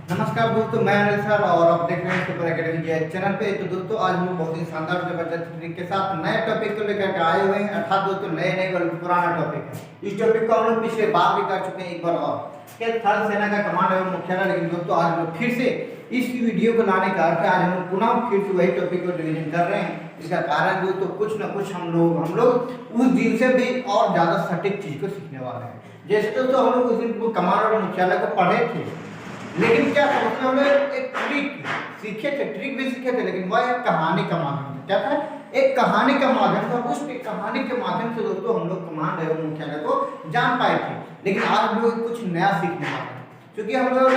नमस्कार दोस्तों, मैं अनिल सर और आप देख रहे हैं सुपर एकेडमी के चैनल पे। तो दोस्तों आज हम लोग बहुत ही शानदार जबरदस्त तरीके के साथ नए टॉपिक को लेकर के आए हुए हैं। अर्थात दोस्तों नए नए बल्कि पुराना टॉपिक है। इस टॉपिक को हम लोग पिछले बार भी कर चुके हैं एक बार और कि थल सेना का कमांड एवं मुख्यालय। लेकिन दोस्तों आज हम लोग फिर से इस वीडियो को लाने का अर्थ आज हम लोग पुनः फिर से वही टॉपिक को रिवीजन कर रहे हैं। इसका कारण दोस्तों कुछ न कुछ हम लोग उस दिन से भी और ज्यादा सटीक चीज को सीखने वाले हैं। जैसे दोस्तों हम लोग उस दिन कमांड और मुख्यालय को पढ़े थे, लेकिन क्या था उसमें हमने एक ट्रिक सीखे थे, ट्रिक भी सीखे थे, लेकिन वह एक कहानी का माध्यम से। क्या था? एक कहानी का माध्यम था। उस कहानी के माध्यम से दोस्तों हम लोग कमांड एवं मुख्यालय को जान पाए थे। लेकिन आज हम लोग कुछ नया सीखने वाले हैं, क्योंकि हम लोग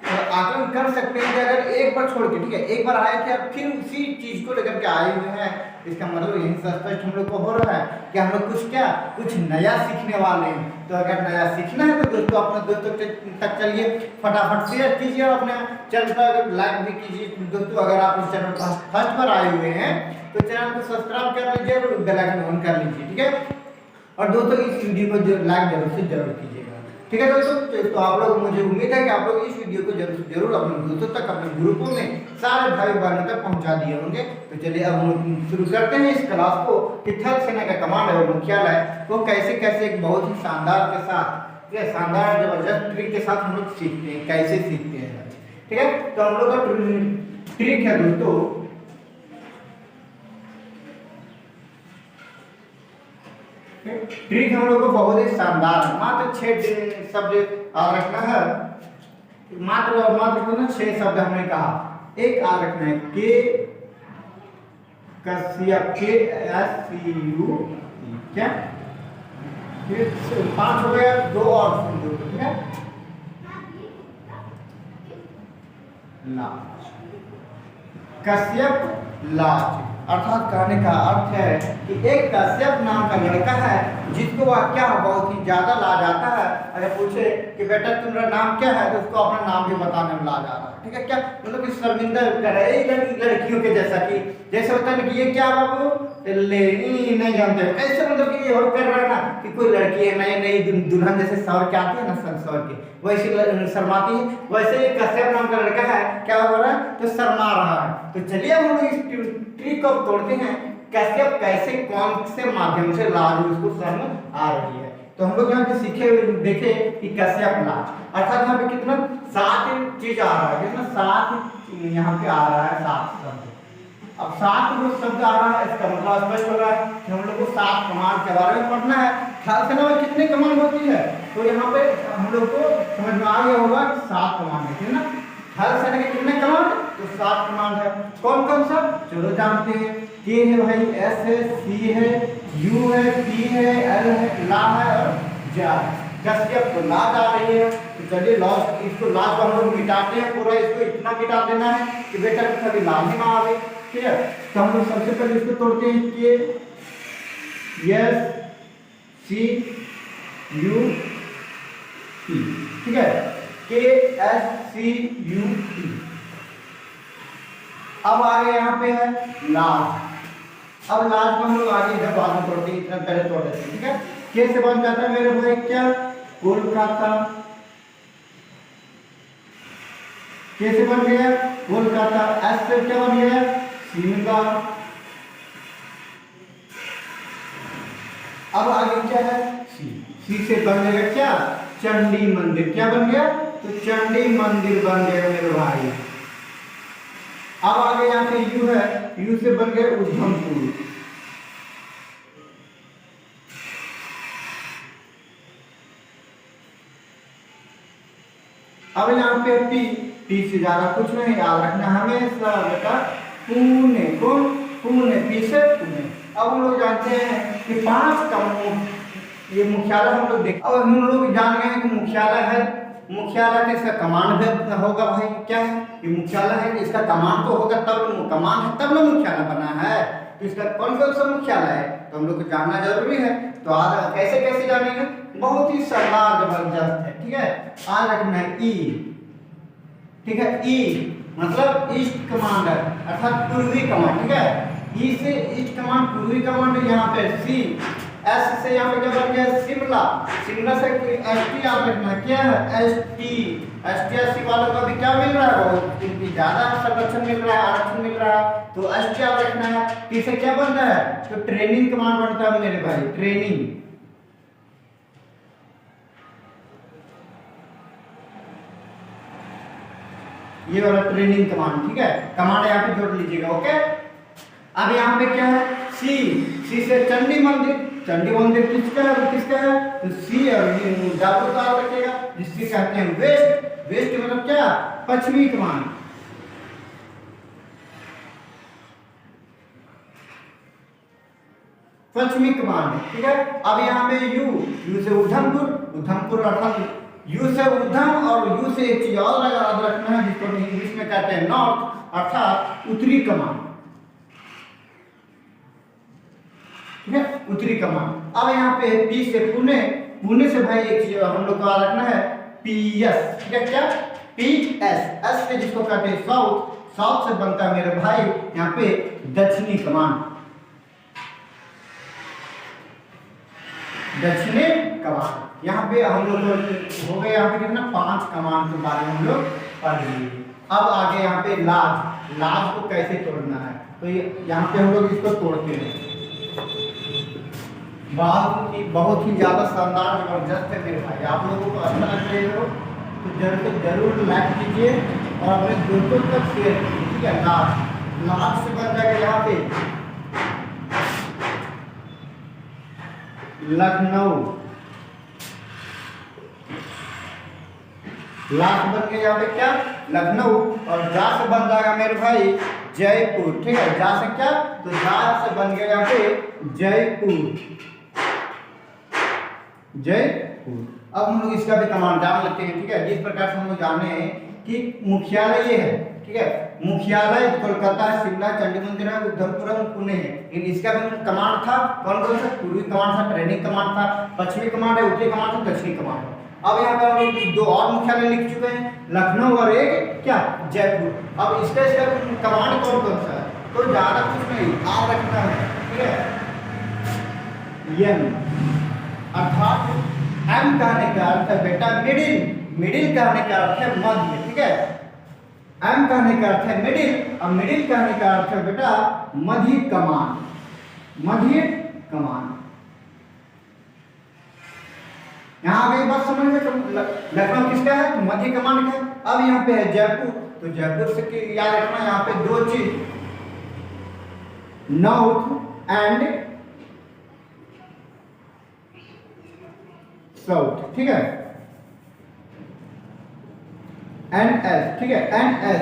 आकलन कर सकते हैं कि अगर एक बार छोड़ के, ठीक है, एक बार आए थे और फिर उसी चीज को लेकर के आए हुए हैं, इसका मतलब यही स्पष्ट हम लोग को हो रहा है कि हम लोग कुछ नया सीखने वाले हैं। तो अगर नया सीखना है तो दोस्तों अपने दोस्तों तक चलिए, फटाफट शेयर कीजिए और अपने चैनल पर लाइक भी कीजिए। दोस्तों अगर आप इस चैनल पर फर्स्ट बार आए हुए हैं तो चैनल को सब्सक्राइब कर लीजिए और बेल आइकन ऑन कर लीजिए, ठीक है। और दोस्तों इस वीडियो को लाइक जरूर कीजिएगा, ठीक है दोस्तों। तो आप लोग, मुझे उम्मीद है कि आप लोग इस वीडियो को जरूर अपने दोस्तों तक, अपने ग्रुपों में सारे भाई बहनों तक पहुंचा दिए होंगे। तो चलिए अब हम शुरू करते हैं इस क्लास को कि थल सेना का कमांड और मुख्यालय को कैसे कैसे एक बहुत ही शानदार के साथ, शानदार जबरदस्त ट्रिक के साथ हम लोग सीखते हैं, कैसे सीखते हैं, ठीक है। तो हम लोग का ट्रिक है दोस्तों, ट्रिक हम लोग को बहुत ही शानदार है। मात्र 6 शब्द याद रखना है, मात्र 6 शब्द हमने कहा। एक याद रखना है के कश्यप, KSCU, क्या 5 हो गया, 2 और सुन दो, ठीक है। लाज, कश्यप लाज, अर्थात कहने का अर्थ है कि एक कश्यप नाम का लड़का है जिसको वह क्या बहुत ही ज्यादा लाज आता है। अगर पूछे कि बेटा तुम्हारा नाम क्या है तो उसको अपना नाम भी बताने में लाज आता है, ठीक है। क्या मतलब कि शर्मिंदा करे लड़कियों के जैसा, कि जैसे होता है कि ये क्या बाबू नहीं जानते, ऐसे मतलब कि ये और कर रहा है ना कि कोई लड़की है नई दुल्हन जैसे सवर के आती है ना, सवर के वैसे शर्माती है, वैसे एक कश्यप नाम का लड़का है, क्या हो रहा है तो शर्मा रहा है। तो चलिए हम लोग इस ट्रिक को तोड़ते हैं, कश्यप कैसे कौन से माध्यम से लाज उसको शर्म आ रही है। तो हम लोग यहाँ पे सीखे देखे कि कश्यप लाज, अर्थात यहाँ पे कितना 7 चीज आ रहा है, कितना 7 यहाँ पे आ रहा है, 7 शब्द। अब 7 जो शब्द आ रहा है इसका मतलब स्पष्ट हो रहा है कि हम लोग को 7 कमांड के बारे में पढ़ना है। थल सेना में कितने कमांड होती है तो यहाँ पे हम लोग को समझ में आ गया होगा कि 7 कमांड है ना। थल सेना के कितने कमांड? तो 7 कमांड है। कौन कौन सा? चलो जानते हैं। के है भाई, एस है, सी है, यू है, पी है, एल है, ला है और जा है। कश्यप को लाज आ रही है, तो चलिए लाज, इसको लाज को हम लोग मिटाते हैं, पूरा इसको इतना मिटा देना है कि बेटा कभी लाज ही ना आवे, ठीक है। तो हम लोग सबसे पहले इसको तोड़ते हैं, के एस सी यू पी, ठीक है, के एस सी यू पी। अब आगे यहाँ पे है लाज। अब लाज को हम लोग आगे इधर बाद में तोड़ते हैं, इतना पहले तोड़ देते हैं, ठीक है। के से बन जाता है मेरे भाई क्या? कोलकाता। के से बन गया कोलकाता। एस से क्या बन गया? शिमला। अब आगे क्या है? सी से बन गया क्या? चंडी मंदिर। क्या बन गया? तो चंडी मंदिर बन गया मेरे भाई। अब आगे यहाँ पे यू है, यू से बन गया उधमपुर। अब यहाँ पे पी, पी से ज्यादा कुछ नहीं याद रखना हमेशा बेटा, पुणे। कौन? पुणे, पी से पुणे। अब हम लोग जानते हैं कि 5 का ये मुख्यालय हम लोग देख, अब हम लोग जान गए हैं कि मुख्यालय है, मुख्यालय का इसका कमांड भी होगा भाई, क्या है ये मुख्यालय है, इसका कमांड तो होगा तब, कमांड है तब ना मुख्यालय बना है। तो इसका कौन सा मुख्यालय है तो हम लोग को जानना जरूरी है। तो आज कैसे कैसे जानेंगे? बहुत ही शानदार जबरदस्त है, ठीक है। आज रखना है ई, ठीक है। ई मतलब ईस्ट कमांडर, अर्थात पूर्वी कमांड, ठीक है। ई से ईस्ट कमांड, पूर्वी कमांड। यहाँ पे सी एस से यहाँ पे क्या बन गया शिमला, शिमला से एस टी याद रखना क्या है S T, S T S C वालों को अभी क्या मिल रहा है बहुत इनकी ज्यादा संरक्षण मिल रहा है, आरक्षण मिल रहा है, तो एस टी याद रखना है। टी से क्या बनता है तो ट्रेनिंग कमांड बनता है मेरे भाई, ट्रेनिंग, ये वाला ट्रेनिंग कमांड, ठीक है कमांड यहाँ पे जोड़ लीजिएगा ओके। अब यहाँ पे क्या है सी, सी से चंडी मंदिर, चंडी मंदिर किसका है, किसका है तो सी और डब्ल्यू का रखिएगा जिससे कहते हैं वेस्ट, वेस्ट मतलब क्या पश्चिमी कमान, पश्चिमी कमान, ठीक है। अब यहाँ पे यू, यू से उधमपुर, उधमपुर अर्थात यू से उधम और यू से एक चीज और याद रखना है जिसको इंग्लिश में कहते हैं नॉर्थ अर्थात उत्तरी कमान, ठीक है उत्तरी कमान। अब यहाँ पे पी से पुणे, पुणे से भाई एक चीज हम लोग को याद रखना है पीएस, ठीक है क्या पीएस, एस से जिसको कहते हैं साउथ, साउथ से बनता है मेरे भाई यहाँ पे दक्षिणी कमान, दक्षिणी कमान। यहाँ पे हम लोग हो गए यहाँ पे कितना 5 कमान के बारे में हम लोग पढ़ लिए। अब आगे यहाँ पे लाज, लाज को कैसे तोड़ना है तो यहाँ पे हम लोग इसको तोड़ते हैं, बहुत ही ज्यादा शानदार जबरदस्त है मेरे भाई। आप लोगों को अच्छा लग रहा हो तो जरूर लाइक कीजिए और अपने दोस्तों तक शेयर कीजिए, ठीक है। लाज, लाज से बन जाएगा यहाँ पे लखनऊ, लाख बन गया यहाँ पे क्या लखनऊ, और जा से बन जाएगा मेरे भाई जयपुर, ठीक है जा से क्या तो जा से बन गया यहाँ पे जयपुर, जयपुर। अब हम लोग इसका भी कमांड जान लेते हैं, ठीक है। जिस प्रकार से हम लोग जाने हैं कि मुख्यालय ये है, ठीक है मुख्यालय कोलकाता है, शिमला, चंडी मंदिर है, उधमपुर है, पुणे है, लेकिन इसका भी कमांड था कौन कौन सा, पूर्वी कमांड था, ट्रेनिंग कमांड था, पश्चिमी कमांड है, उत्तरी कमांड था, दक्षिणी कमांड है। अब यहाँ पे हम लोग 2 और मुख्यालय लिख चुके हैं, लखनऊ और एक क्या जयपुर। अब इसका कमांड कौन कौन सा है तो ज्यादा कुछ नहीं याद रखना है, ठीक है एम अर्थात एम कहने का अर्थ है बेटा मिडिल, मिडिल कहने का अर्थ है मध्य, ठीक है एम कहने का अर्थ है मिडिल और मिडिल कहने का अर्थ है बेटा मध्य कमान, मध्य कमान। यहाँ आगे बात समझ में, लखनऊ किसका है तो मध्य कमान का है। अब यहाँ पे है जयपुर, तो जयपुर से याद रखना यहाँ पे 2 चीज नॉर्थ एंड साउथ, ठीक है एंड एस, ठीक है and S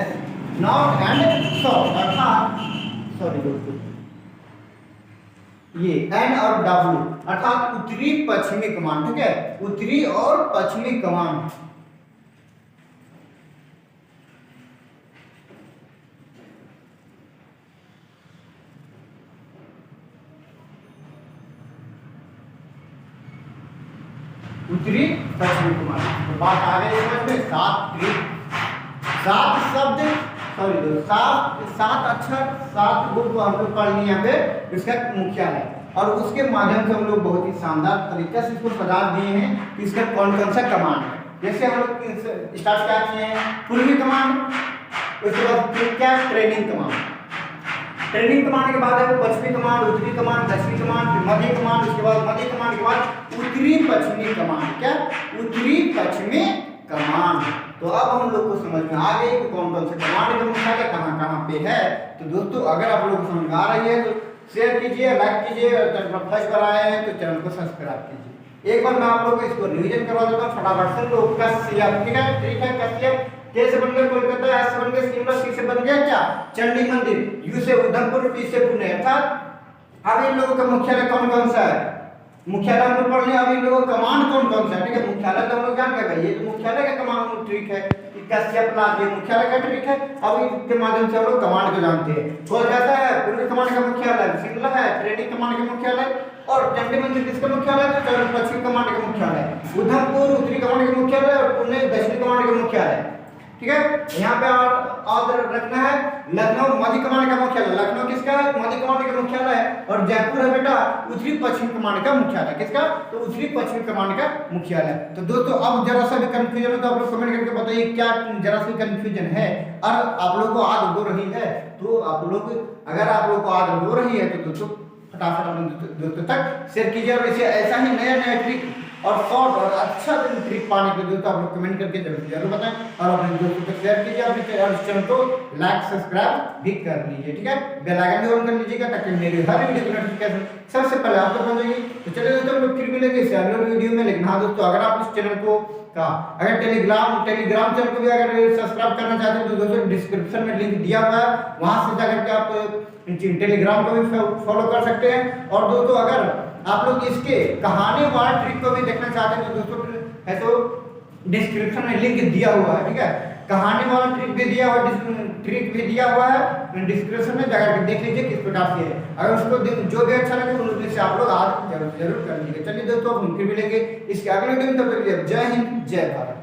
north and south अर्थात सॉरी दोस्तों ये एन और डब्ल्यू अर्थात उत्तरी पश्चिमी कमान, ठीक है उत्तरी और पश्चिमी कमान। उत्तरी पश्चिमी कमान, तो बात आ गई समझ में। 7 शब्द सॉरी 7 अक्षर 7 बुक हम लोग पढ़ लिए यहाँ पे इसका मुख्यालय, और उसके माध्यम से हम लोग बहुत ही शानदार तरीके से इसको सजा दिए हैं कि इसका कौन कौन सा कमांड है। जैसे हम लोग स्टार्ट क्या किए हैं पूर्वी कमांड, उसके बाद क्या ट्रेनिंग कमांड, ट्रेनिंग कमांड के बाद है पश्चिमी कमांड, उत्तरी कमांड, दक्षिणी कमांड, फिर मध्य कमांड, उसके बाद मध्य कमांड के बाद उत्तरी पश्चिमी कमांड, क्या उत्तरी पश्चिमी कमांड। तो अब हम लोग को समझ में आ गई कि कौन कौन से कमांड का मुख्यालय कहाँ कहाँ पे है। तो दोस्तों अगर आप लोग को समझ में आ रही है तो शेयर कीजिए, लाइक कीजिए, और चैनल पर फर्स्ट बार आए हैं तो चैनल को सब्सक्राइब कीजिए। एक बार मैं आप लोग को इसको रिवीजन करवा देता हूँ फटाफट से। तो कश्यप, ठीक है कश्यप, के से बन गया कोलकाता, एस से बन गया शिमला, सी से बन गया क्या चंडी मंदिर, यू से उधमपुर, पी से पुणे। अर्थात अब इन लोगों का मुख्यालय कौन कौन सा है, मुख्यालय हम लोग पढ़ लिया। अब इन लोगों का कमांड कौन कौन सा है, ठीक है मुख्यालय तो हम लोग जान गए, ये तो मुख्यालय का कमांड ट्रिक है, कश्यप लाल ये मुख्यालय का ट्रिक है। अब इसके माध्यम से हम लोग कमांड को जानते हैं। कोलकाता है पूर्वी कमांड का मुख्यालय, शिमला है ट्रेनिंग कमांड का मुख्यालय, और चंडी मंदिर किसका मुख्यालय है पश्चिमी कमांड का मुख्यालय, उधमपुर उत्तरी कमांड का मुख्यालय, और पुणे दक्षिणी कमांड का मुख्यालय। ठीक है। यहाँ पे और रखना है लखनऊ मध्य कमान का मुख्यालय, लखनऊ किसका है, मध्य कमान का मुख्यालय है, और जयपुर है बेटा उत्तरी पश्चिम कमान का मुख्यालय, किसका, तो उत्तरी पश्चिम कमान का मुख्यालय। तो दोस्तों अब जरा सा भी कंफ्यूजन हो तो आप लोग कमेंट करके बताइए क्या जरा सी कंफ्यूजन है, और आप लोगों को याद हो रही है तो आप लोग, अगर आप लोग को याद हो रही है तो दोस्तों फटाफट अपने दोस्तों तक शेयर कीजिए, और इसे ऐसा ही नया नया ट्रिक और शॉर्ट और अच्छा ट्रिक पाने के लिए तो आप लोग कमेंट करके जरूर बताएं, और अपने दोस्तों तक शेयर कीजिए, अपने चैनल को लाइक सब्सक्राइब भी कर लीजिए, ठीक है। बेल आइकन भी ऑन कर लीजिएगा ताकि मेरी हर वीडियो की नोटिफिकेशन सबसे पहले आप तक पहुंचेगी। तो चलिए दोस्तों हम लोग फिर मिलेंगे इस अगले वीडियो में। लेकिन हाँ दोस्तों, अगर आप इस चैनल को अगर टेलीग्राम चैनल को भी अगर सब्सक्राइब करना चाहते हैं तो दोस्तों डिस्क्रिप्शन में लिंक दिया हुआ है, वहां से जाकर के आप टेलीग्राम को भी फॉलो कर सकते हैं। और दोस्तों अगर आप लोग इसके कहानी वाला ट्रिक को भी देखना चाहते हैं तो दोस्तों है तो डिस्क्रिप्शन में लिंक दिया हुआ है, ठीक है। कहानी वाला ट्रिक भी दिया हुआ है डिस्क्रिप्शन में, जाकर के देख लीजिए किस प्रकार से है। अगर उसको जो भी अच्छा लगे उनमें से आप लोग आज जरूर कर लीजिए। चलिए दोस्तों हम फिर मिलेंगे इसके अगले वीडियो में, तब तक जय हिंद जय भारत।